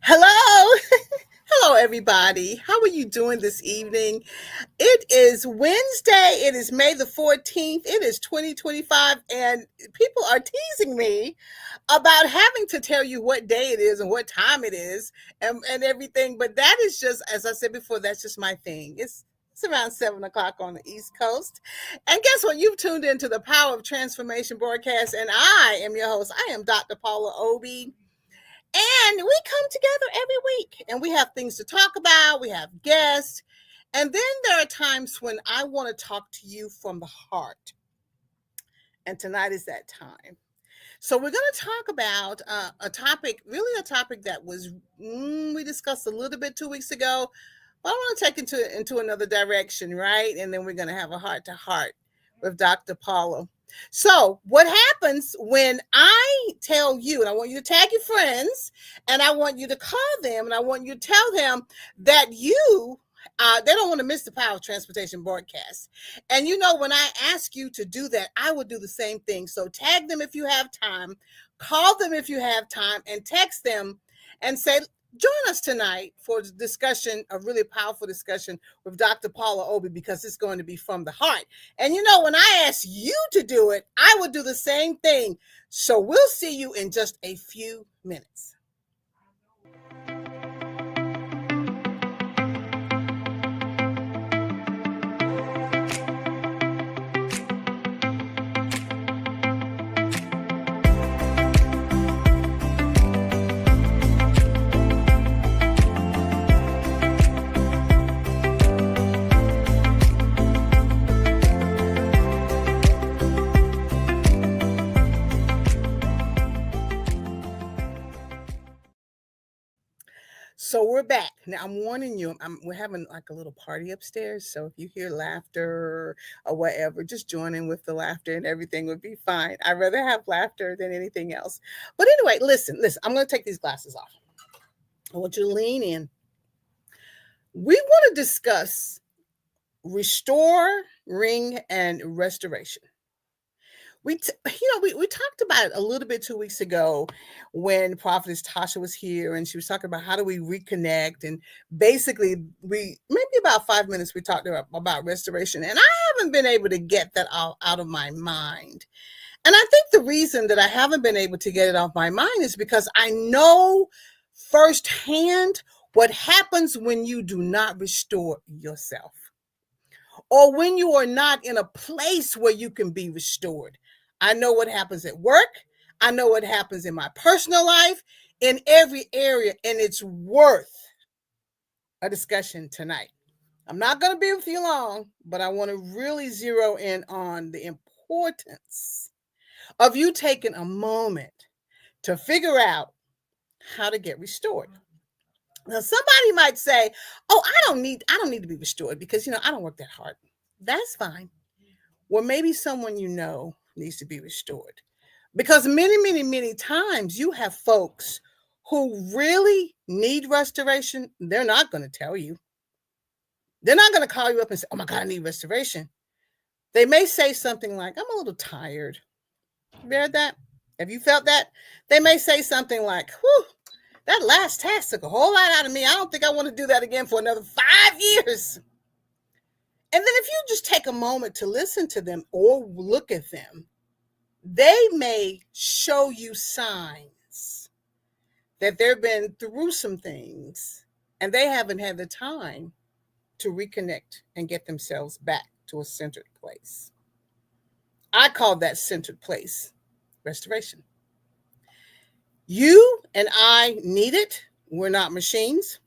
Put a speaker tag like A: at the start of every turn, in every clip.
A: Hello. Hello, everybody. How are you doing this evening? It is Wednesday. It is May the 14th. It is 2025, and people are teasing me about having to tell you what day it is and what time it is and everything. But that is just, as I said before, that's just my thing. It's around 7 o'clock on the East Coast. And guess what? You've tuned into the Power of Transformation broadcast, and I am your host. I am Dr. Paula Obie. And we come together every week and we have things to talk about. We have guests. And then there are times when I want to talk to you from the heart. And tonight is that time. So we're going to talk about a topic, really a topic that we discussed a little bit 2 weeks ago. But I want to take into another direction, right? And then we're going to have a heart to heart with Dr. Paula. So, what happens when I tell you, and I want you to tag your friends, and I want you to call them, and I want you to tell them that they don't want to miss the Power of Transportation broadcast. And when I ask you to do that, I will do the same thing. So, tag them if you have time, call them if you have time, and text them and say, join us tonight for a discussion, a really powerful discussion with Dr. Paula Obie, because it's going to be from the heart. And when I ask you to do it, I will do the same thing. So we'll see you in just a few minutes. So we're back. Now I'm warning you, we're having like a little party upstairs. So if you hear laughter or whatever, just join in with the laughter and everything would be fine. I'd rather have laughter than anything else. But anyway, listen, I'm going to take these glasses off. I want you to lean in. We want to discuss restoring and restoration. We talked about it a little bit 2 weeks ago when Prophetess Tasha was here, and she was talking about how do we reconnect, and basically we maybe about 5 minutes we talked about restoration, and I haven't been able to get that out of my mind. And I think the reason that I haven't been able to get it off my mind is because I know firsthand what happens when you do not restore yourself, or when you are not in a place where you can be restored. I know what happens at work. I know what happens in my personal life, in every area, and it's worth a discussion tonight. I'm not going to be with you long, but I want to really zero in on the importance of you taking a moment to figure out how to get restored. Now, somebody might say, "Oh, I don't need to be restored because I don't work that hard." That's fine. Well, maybe someone needs to be restored. Because many, many, many times you have folks who really need restoration. They're not going to tell you. They're not going to call you up and say, "Oh my God, I need restoration." They may say something like, "I'm a little tired." You heard that? Have you felt that? They may say something like, "Whew, that last task took a whole lot out of me. I don't think I want to do that again for another 5 years." And then if you just take a moment to listen to them or look at them, they may show you signs that they've been through some things and they haven't had the time to reconnect and get themselves back to a centered place. I call that centered place restoration. You and I need it. We're not machines.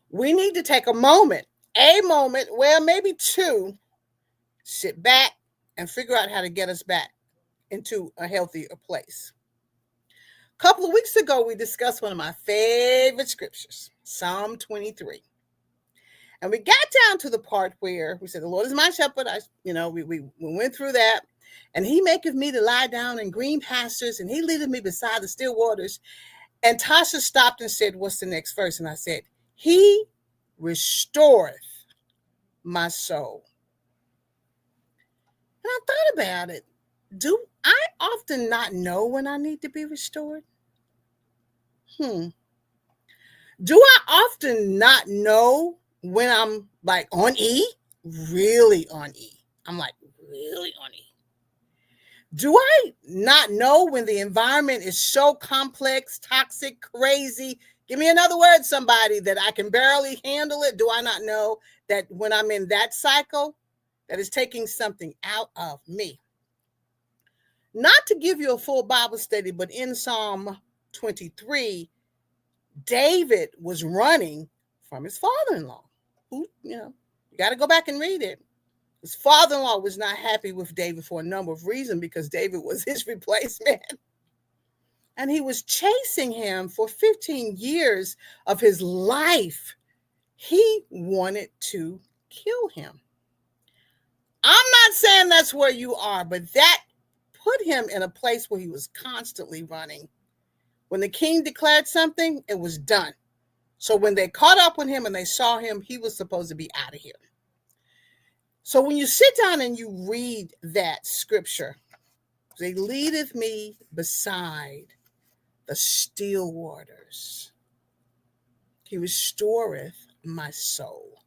A: We need to take a moment, well, maybe two, sit back and figure out how to get us back into a healthier place. A couple of weeks ago, we discussed one of my favorite scriptures, Psalm 23. And we got down to the part where we said, "The Lord is my shepherd." We went through that. "And he maketh me to lie down in green pastures, and he leadeth me beside the still waters." And Tasha stopped and said, "What's the next verse?" And I said, "He restoreth my soul." And I thought about it. Do I often not know when I need to be restored? Hmm. Do I often not know when I'm like on E? Really on E. I'm like really on E. Do I not know when the environment is so complex, toxic, crazy? Give me another word, somebody, that I can barely handle it. Do I not know that when I'm in that cycle, that is taking something out of me? Not to give you a full Bible study, but in Psalm 23, David was running from his father in law, who, you got to go back and read it. His father in law was not happy with David for a number of reasons because David was his replacement. And he was chasing him for 15 years of his life. He wanted to kill him. I'm not saying that's where you are, but that put him in a place where he was constantly running. When the king declared something, it was done. So when they caught up with him and they saw him, he was supposed to be out of here. So when you sit down and you read that scripture, they leadeth me beside the still waters. He restoreth my soul.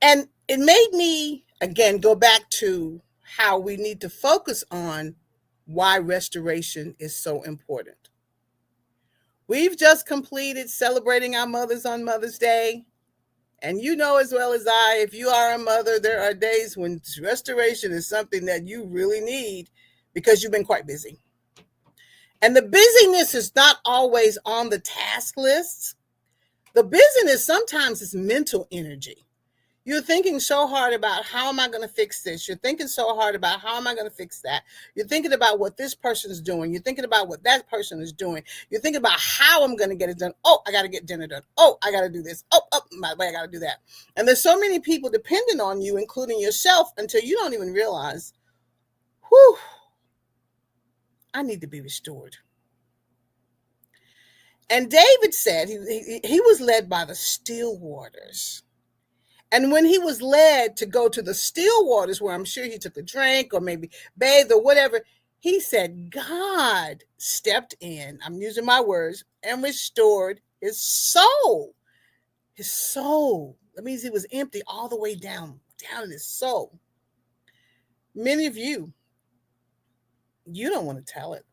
A: And it made me, again, go back to how we need to focus on why restoration is so important. We've just completed celebrating our mothers on Mother's Day. And you know as well as I, if you are a mother, there are days when restoration is something that you really need because you've been quite busy. And the busyness is not always on the task lists. The busyness sometimes is mental energy. You're thinking so hard about how am I going to fix this? You're thinking so hard about how am I going to fix that? You're thinking about what this person is doing. You're thinking about what that person is doing. You're thinking about how I'm going to get it done. Oh, I got to get dinner done. Oh, I got to do this. Oh, by the way, I got to do that. And there's so many people dependent on you, including yourself, until you don't even realize, whew, I need to be restored. And David said he was led by the still waters. And when he was led to go to the still waters, where I'm sure he took a drink or maybe bathed or whatever, he said God stepped in, I'm using my words, and restored his soul. His soul. That means he was empty all the way down in his soul. Many of you don't want to tell it.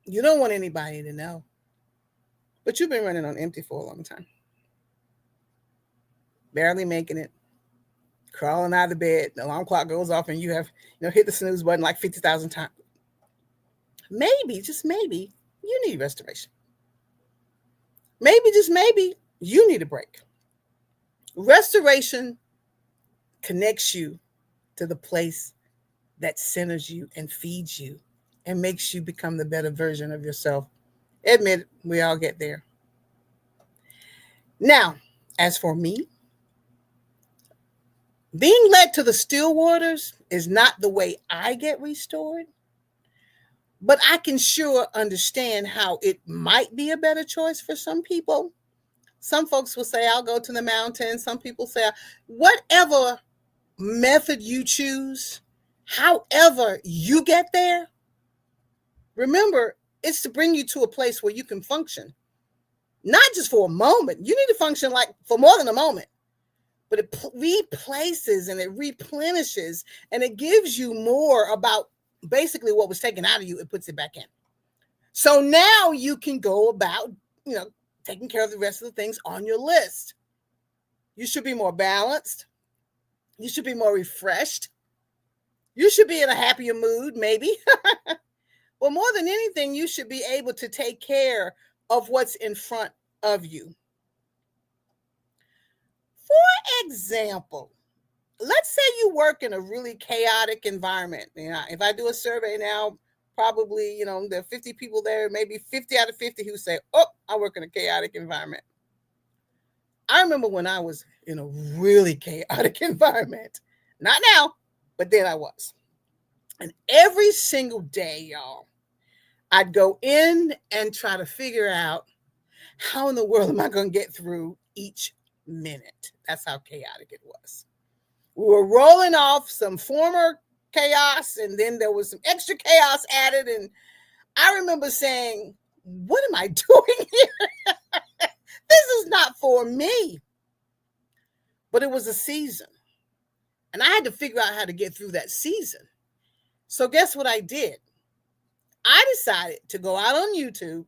A: You don't want anybody to know. But you've been running on empty for a long time. Barely making it, crawling out of bed, the alarm clock goes off and you have, hit the snooze button like 50,000 times. Maybe, just maybe, you need restoration. Maybe, just maybe, you need a break. Restoration connects you to the place that centers you and feeds you and makes you become the better version of yourself. Admit it, we all get there. Now, as for me, being led to the still waters is not the way I get restored, but I can sure understand how it might be a better choice for some people. Some folks will say, I'll go to the mountain. Some people say, whatever method you choose, however you get there, remember, it's to bring you to a place where you can function. Not just for a moment. You need to function like for more than a moment. But it replaces and it replenishes and it gives you more about basically what was taken out of you. It puts it back in. So now you can go about, taking care of the rest of the things on your list. You should be more balanced. You should be more refreshed. You should be in a happier mood, maybe. Well, more than anything, you should be able to take care of what's in front of you. For example, let's say you work in a really chaotic environment. If I do a survey now, probably, there are 50 people there, maybe 50 out of 50 who say, oh, I work in a chaotic environment. I remember when I was in a really chaotic environment. Not now, but then I was. And every single day, y'all, I'd go in and try to figure out how in the world am I going to get through each minute. That's how chaotic it was. We were rolling off some former chaos, and then there was some extra chaos added. And I remember saying, what am I doing here? This is not for me. But it was a season. And I had to figure out how to get through that season. So guess what I did? I decided to go out on YouTube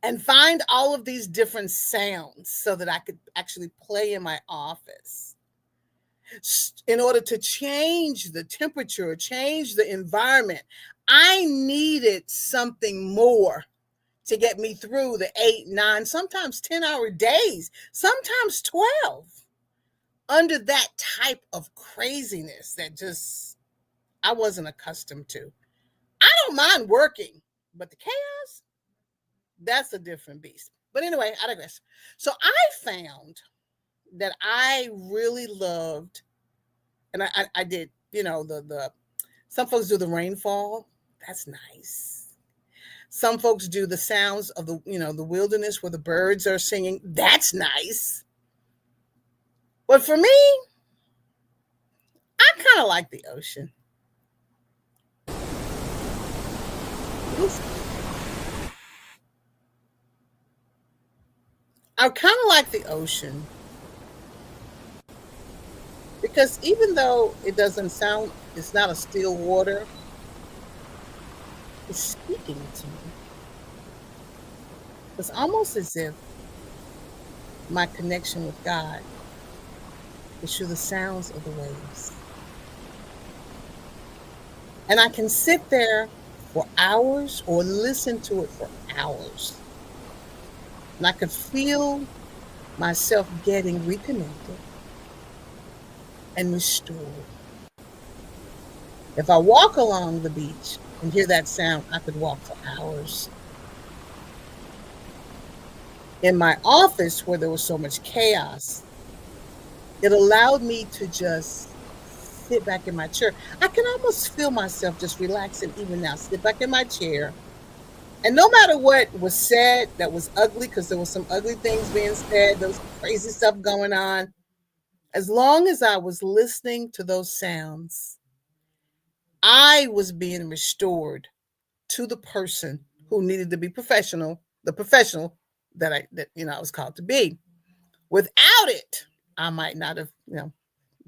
A: and find all of these different sounds so that I could actually play in my office in order to change the temperature, change the environment. I needed something more to get me through the 8, 9, sometimes 10-hour days, sometimes 12, under that type of craziness that just I wasn't accustomed to. I don't mind working, but the chaos, that's a different beast. But anyway, I digress. So I found that I really loved, and I did, the some folks do the rainfall. That's nice. Some folks do the sounds of the wilderness where the birds are singing. That's nice. But for me, I kind of like the ocean. I kind of like the ocean because even though it doesn't sound, it's not a still water, it's speaking to me. It's almost as if my connection with God is through the sounds of the waves. And I can sit there for hours or listen to it for hours. And I could feel myself getting reconnected and restored. If I walk along the beach and hear that sound, I could walk for hours. In my office, where there was so much chaos, it allowed me to just sit back in my chair. I can almost feel myself just relaxing even now. Sit back in my chair. And no matter what was said that was ugly, because there was some ugly things being said, there was crazy stuff going on, as long as I was listening to those sounds, I was being restored to the person who needed to be professional, the professional that I was called to be. Without it, I might not have,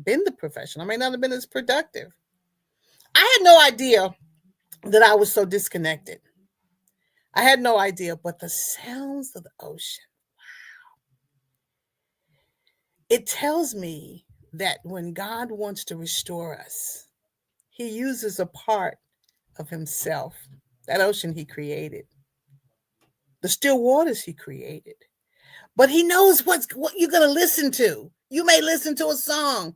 A: been the professional. I may not have been as productive. I had no idea that I was so disconnected. I had no idea, but the sounds of the ocean, it tells me that when God wants to restore us, he uses a part of himself, that ocean he created, the still waters he created. But he knows what you're going to listen to. You may listen to a song.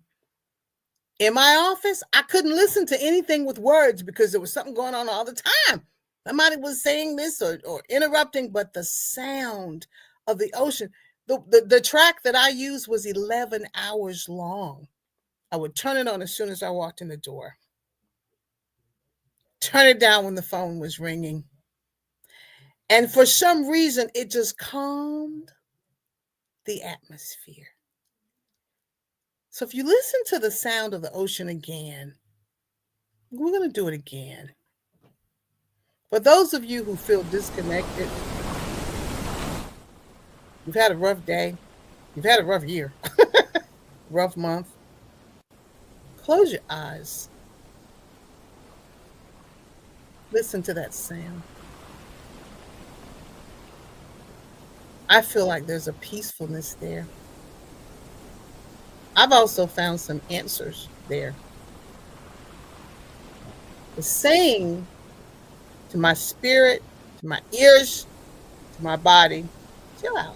A: In my office, I couldn't listen to anything with words because there was something going on all the time. Somebody was saying this or interrupting, but the sound of the ocean, the track that I used was 11 hours long. I would turn it on as soon as I walked in the door, turn it down when the phone was ringing. And for some reason, it just calmed the atmosphere. So if you listen to the sound of the ocean again, we're going to do it again. For those of you who feel disconnected, you've had a rough day, you've had a rough year, rough month, close your eyes. Listen to that sound. I feel like there's a peacefulness there. I've also found some answers there. It's saying to my spirit, to my ears, to my body, chill out.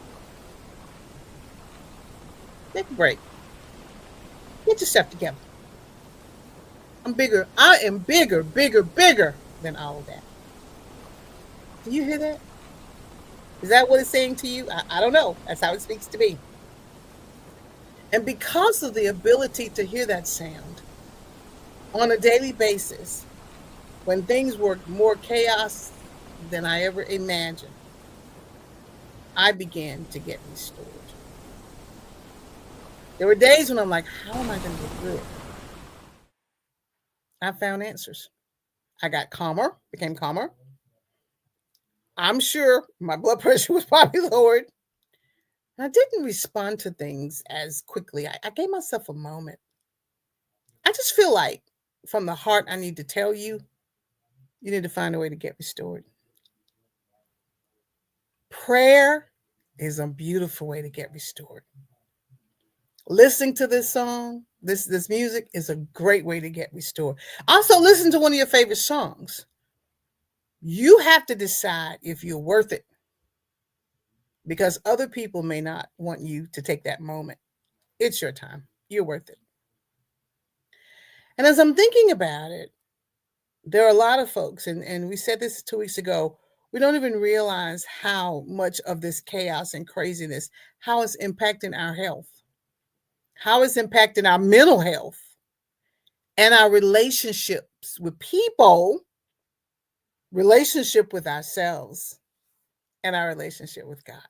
A: Take a break. Get yourself together. I'm bigger. I am bigger, bigger, bigger than all of that. Do you hear that? Is that what it's saying to you? I don't know. That's how it speaks to me. And because of the ability to hear that sound on a daily basis, when things were more chaos than I ever imagined, I began to get restored. There were days when I'm like, how am I going to get through it? I found answers. I got calmer, became calmer. I'm sure my blood pressure was probably lowered. I didn't respond to things as quickly. I gave myself a moment. I just feel like from the heart, I need to tell you, you need to find a way to get restored. Prayer is a beautiful way to get restored. Listening to this song, this music is a great way to get restored. Also, listen to one of your favorite songs. You have to decide if you're worth it because other people may not want you to take that moment. It's your time. You're worth it. And as I'm thinking about it, there are a lot of folks, and we said this 2 weeks ago, we don't even realize how much of this chaos and craziness, how it's impacting our health, how it's impacting our mental health and our relationships with people, relationship with ourselves, and our relationship with God.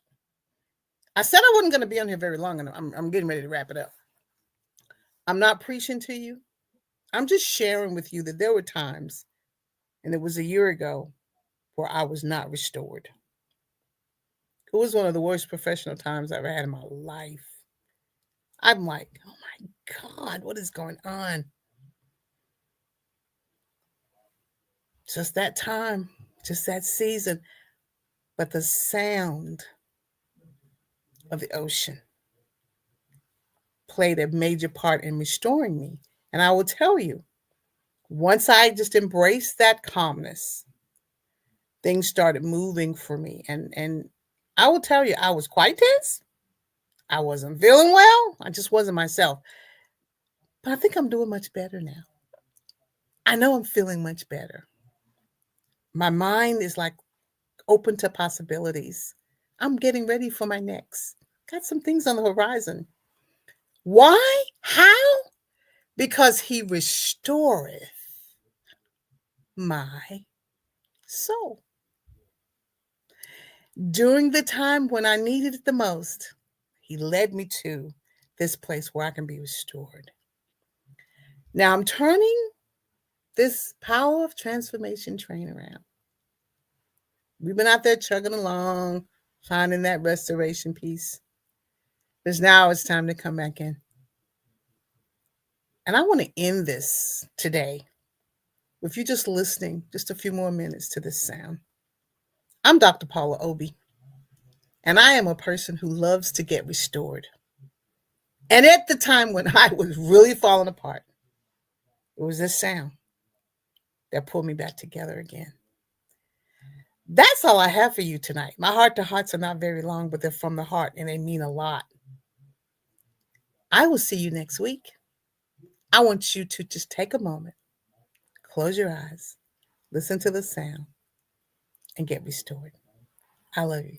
A: I said I wasn't going to be on here very long, and I'm getting ready to wrap it up. I'm not preaching to you. I'm just sharing with you that there were times, and it was a year ago, where I was not restored. It was one of the worst professional times I ever had in my life. I'm like, oh my God, what is going on? Just that time, just that season. But the sound of the ocean played a major part in restoring me. And I will tell you, once I just embraced that calmness, things started moving for me. And I will tell you, I was quite tense. I wasn't feeling well. I just wasn't myself. But I think I'm doing much better now. I know I'm feeling much better. My mind is like open to possibilities. I'm getting ready for my next. Got some things on the horizon. Why? How? Because he restoreth my soul. During the time when I needed it the most, he led me to this place where I can be restored. Now I'm turning this power of transformation train around. We've been out there chugging along, finding that restoration piece. Because now it's time to come back in. And I want to end this today with you just listening just a few more minutes to this sound. I'm Dr. Paula Obie, and I am a person who loves to get restored. And at the time when I was really falling apart, it was this sound that pulled me back together again. That's all I have for you tonight. My heart to hearts are not very long, but they're from the heart and they mean a lot. I will see you next week. I want you to just take a moment, close your eyes, listen to the sound, and get restored. I love you.